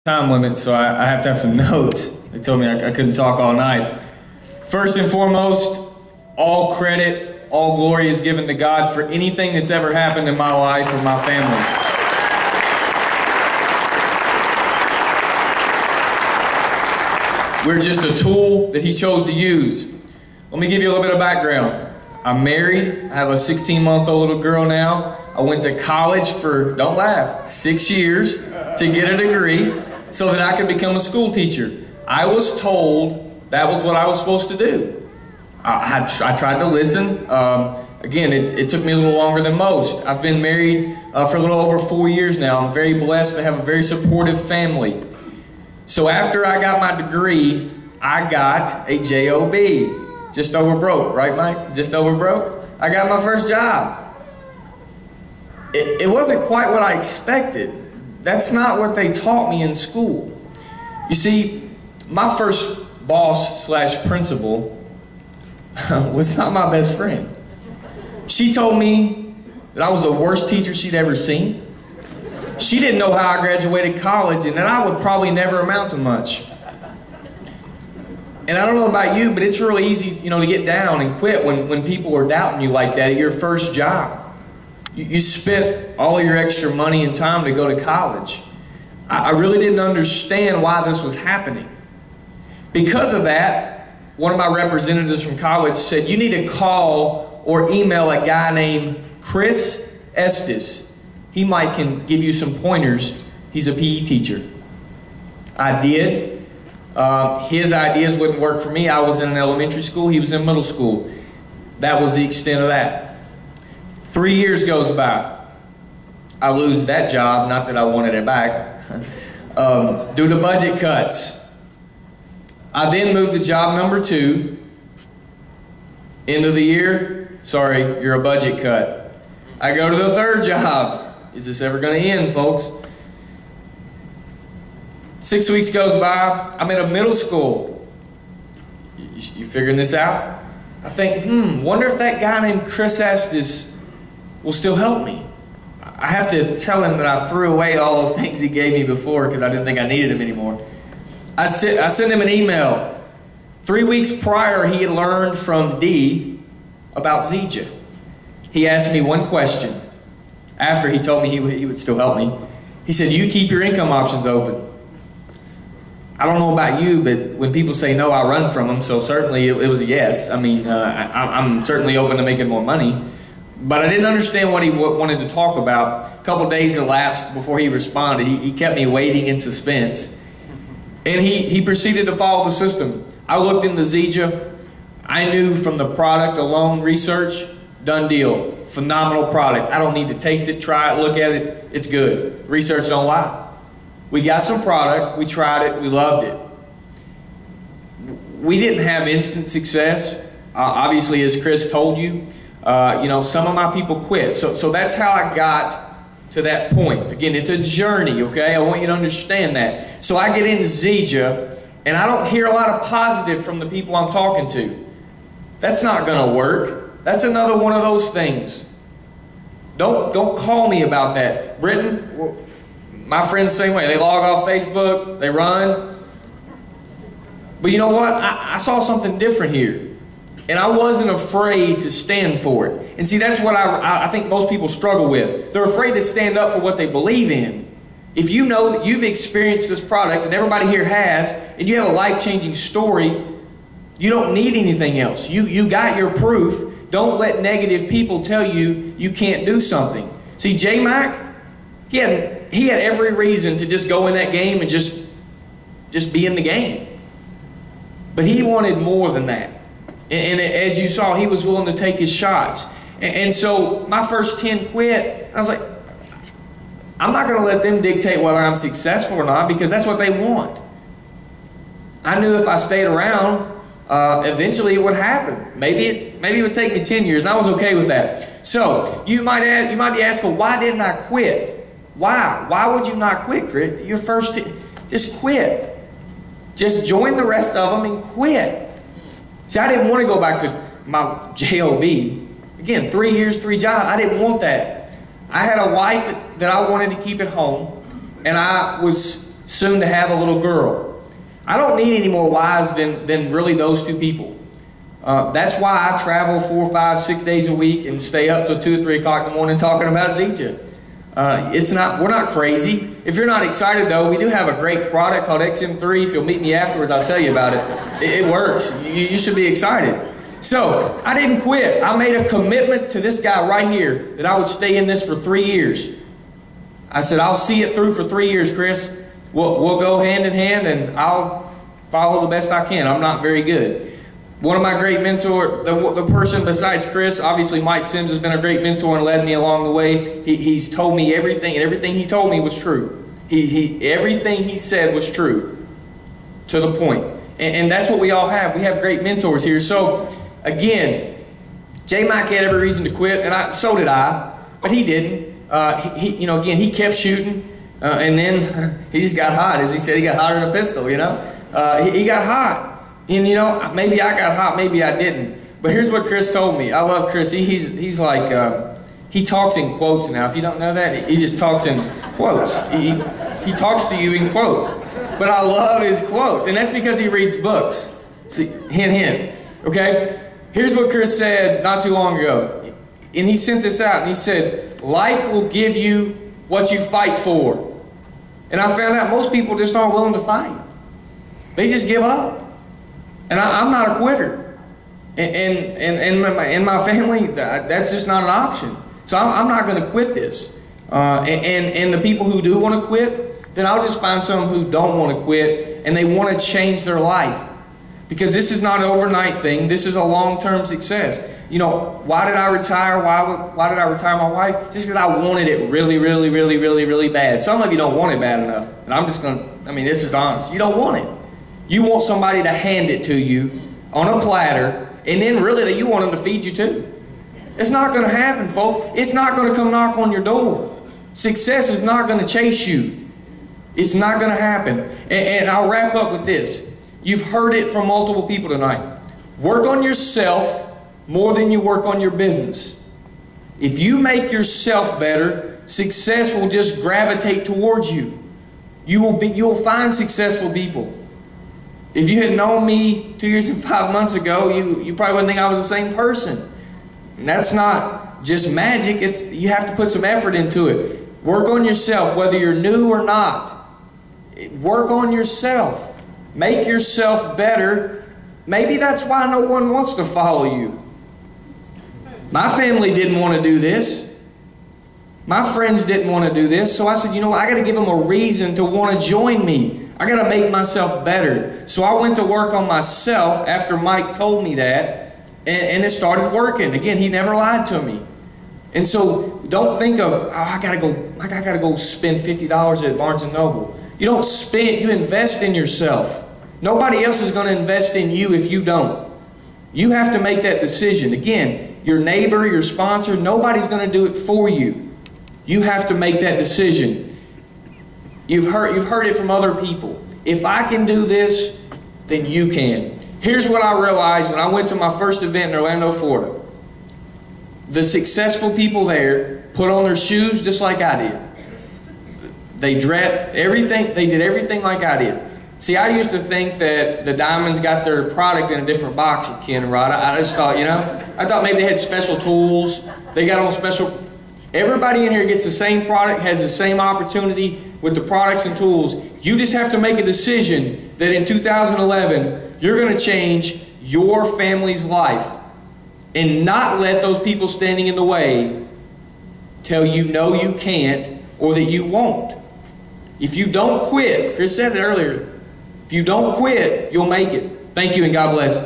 time limit, so I have to have some notes. They told me I couldn't talk all night. First and foremost, all credit, all glory is given to God for anything that's ever happened in my life or my family's. We're just a tool that He chose to use. Let me give you a little bit of background. I'm married. I have a 16-month-old little girl now. I went to college for, don't laugh, 6 years to get a degree so that I could become a school teacher. I was told that was what I was supposed to do. I tried to listen. Again, it took me a little longer than most. I've been married for a little over 4 years now. I'm very blessed to have a very supportive family. So after I got my degree, I got a job. Just over broke, right, Mike? Just over broke. I got my first job. It wasn't quite what I expected. That's not what they taught me in school. You see, my first boss slash principal was not my best friend. She told me that I was the worst teacher she'd ever seen. She didn't know how I graduated college and that I would probably never amount to much. And I don't know about you, but it's really easy, to get down and quit when people are doubting you like that at your first job. You spent all of your extra money and time to go to college. I really didn't understand why this was happening. Because of that, one of my representatives from college said, you need to call or email a guy named Chris Estes. He can give you some pointers. He's a PE teacher. I did. His ideas wouldn't work for me. I was in an elementary school. He was in middle school. That was the extent of that. 3 years goes by. I lose that job, not that I wanted it back, due to budget cuts. I then moved to job number 2. End of the year, sorry, you're a budget cut. I go to the 3rd job. Is this ever going to end, folks? 6 weeks goes by. I'm in a middle school. You figuring this out? I think, wonder if that guy named Chris Estes will still help me. I have to tell him that I threw away all those things he gave me before because I didn't think I needed him anymore. I sent him an email. 3 weeks prior, he had learned from D about Zija. He asked me one question after he told me he would still help me. He said, you keep your income options open. I don't know about you, but when people say no, I run from them, so certainly it was a yes. I mean, I'm certainly open to making more money. But I didn't understand what he wanted to talk about. A couple days elapsed before he responded. He kept me waiting in suspense. And he proceeded to follow the system. I looked into Zija. I knew from the product alone, research, done deal. Phenomenal product. I don't need to taste it, try it, look at it. It's good. Research don't lie. We got some product. We tried it. We loved it. We didn't have instant success. Obviously, as Chris told you, some of my people quit. So that's how I got to that point. Again, it's a journey, okay? I want you to understand that. So I get into Zija, and I don't hear a lot of positive from the people I'm talking to. That's not going to work. That's another one of those things. Don't call me about that. Britton, my friends the same way. They log off Facebook, they run. But you know what? I saw something different here. And I wasn't afraid to stand for it. And see, that's what I think most people struggle with. They're afraid to stand up for what they believe in. If you know that you've experienced this product, and everybody here has, and you have a life-changing story, you don't need anything else. You got your proof. Don't let negative people tell you you can't do something. See, J Mac, he had every reason to just go in that game and just be in the game. But he wanted more than that. And as you saw, he was willing to take his shots. And so my first 10 quit. I was like, I'm not going to let them dictate whether I'm successful or not because that's what they want. I knew if I stayed around, eventually it would happen. Maybe it would take me 10 years, and I was okay with that. So you might be asking, why didn't I quit? Why? Why would you not quit, Chris? Your first, just quit. Just join the rest of them and quit. See, I didn't want to go back to my job. Again, 3 years, 3 jobs. I didn't want that. I had a wife that I wanted to keep at home, and I was soon to have a little girl. I don't need any more wives than really those two people. That's why I travel 4, 5, 6 days a week and stay up till 2 or 3 o'clock in the morning talking about Zija. We're not crazy. If you're not excited though, we do have a great product called XM3. If you'll meet me afterwards, I'll tell you about it. It works. You should be excited. So I didn't quit. I made a commitment to this guy right here that I would stay in this for 3 years. I said, I'll see it through for 3 years, Chris. We'll go hand in hand and I'll follow the best I can. I'm not very good. One of my great mentors, the person besides Chris, obviously Mike Sims has been a great mentor and led me along the way. He's told me everything, and everything he told me was true. Everything he said was true, to the point. And that's what we all have. We have great mentors here. So, again, J. Mike had every reason to quit, and so did I, but he didn't. Again, he kept shooting, and then he just got hot. As he said, he got hotter than a pistol, He got hot. And maybe I got hot, maybe I didn't. But here's what Chris told me. I love Chris. He's like, he talks in quotes now. If you don't know that, he just talks in quotes. He talks to you in quotes. But I love his quotes, and that's because he reads books. See, hint, hint. Okay? Here's what Chris said not too long ago. And he sent this out, and he said, life will give you what you fight for. And I found out most people just aren't willing to fight. They just give up. And I'm not a quitter. And my family, that's just not an option. So I'm not going to quit this. And the people who do want to quit, then I'll just find some who don't want to quit and they want to change their life. Because this is not an overnight thing. This is a long-term success. Why did I retire? Why did I retire my wife? Just because I wanted it really, really, really, really, really bad. Some of you don't want it bad enough. And I'm just going to, this is honest. You don't want it. You want somebody to hand it to you on a platter, and then really that you want them to feed you too. It's not going to happen, folks. It's not going to come knock on your door. Success is not going to chase you. It's not going to happen. And I'll wrap up with this. You've heard it from multiple people tonight. Work on yourself more than you work on your business. If you make yourself better, success will just gravitate towards you. You'll find successful people. If you had known me 2 years and 5 months ago, you probably wouldn't think I was the same person. And that's not just magic. You have to put some effort into it. Work on yourself, whether you're new or not. Work on yourself. Make yourself better. Maybe that's why no one wants to follow you. My family didn't want to do this. My friends didn't want to do this. So I said, what? I got to give them a reason to want to join me. I got to make myself better. So I went to work on myself after Mike told me that, and it started working. Again, he never lied to me. And so don't think of, I got to go spend $50 at Barnes & Noble. You don't spend, you invest in yourself. Nobody else is going to invest in you if you don't. You have to make that decision. Again, your neighbor, your sponsor, nobody's going to do it for you. You have to make that decision. You've heard it from other people. If I can do this, then you can. Here's what I realized when I went to my first event in Orlando, Florida. The successful people there put on their shoes just like I did. They dressed everything. They did everything like I did. See, I used to think that the Diamonds got their product in a different box at Ken and Rod. I just thought, I thought maybe they had special tools. They got on special. Everybody in here gets the same product, has the same opportunity with the products and tools. You just have to make a decision that in 2011, you're going to change your family's life and not let those people standing in the way tell you no, you can't, or that you won't. If you don't quit, Chris said it earlier, if you don't quit, you'll make it. Thank you and God bless.